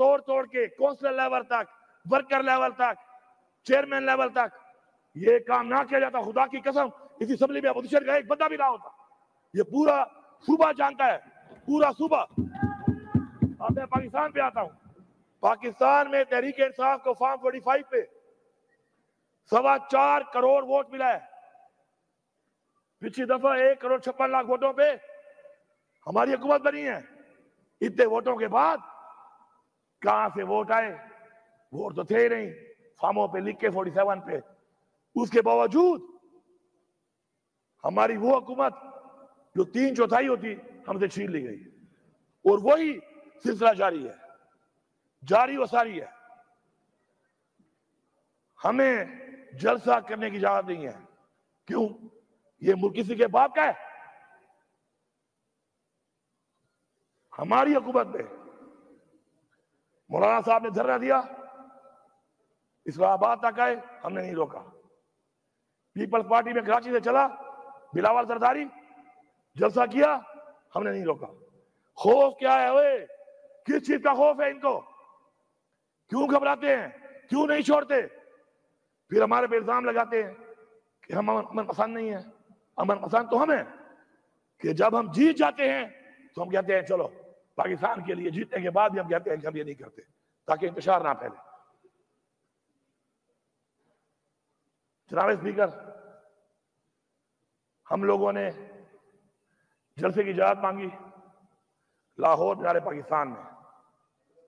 तोड़ तोड़ के काउंसिलर लेवल तक, वर्कर लेवल तक, चेयरमैन लेवल तक ये काम ना किया जाता, खुदा की कसम इस असेंबली में अपोजिशन का एक बंदा भी ना होता। ये पूरा सूबा जानता है, पूरा सूबा। अब मैं पाकिस्तान पे आता हूं। पाकिस्तान में तहरीक इंसाफ को फॉर्म 45 पे 4.25 करोड़ वोट मिला है। पिछली दफा 1,56,00,000 वोटों पे हमारी हुकूमत बनी है। इतने वोटों के बाद कहां से वोट आए? वोट तो थे ही नहीं, फॉर्मों पे लिख के 47 पे। उसके बावजूद हमारी वो हुकूमत जो 3/4 होती हमसे छीन ली गई, और वही सिलसिला जारी है, जारी व सारी है। हमें जलसा करने की इजाजत नहीं है। क्यों? ये मुल्क किसी के बाप का है? हमारी हुकूमत में मौलाना साहब ने धरना दिया, इस्लामाबाद तक आए, हमने नहीं रोका। पीपल्स पार्टी में कराची से चला बिलावल सरदारी, जलसा किया, हमने नहीं रोका। खौफ क्या है? ओए, किस चीज का खौफ है इनको? क्यों घबराते हैं? क्यों नहीं छोड़ते? फिर हमारे पे इल्जाम लगाते हैं कि हम अमन पसंद नहीं है। अमन पसंद तो हम है कि जब हम जीत जाते हैं तो हम कहते हैं चलो पाकिस्तान के लिए, जीतने के बाद भी हम कहते हैं कि हम ये नहीं करते ताकि इंतशार ना फैले। जनाब स्पीकर, हम लोगों ने जलसे की इजाजत मांगी लाहौर मीनार पाकिस्तान में।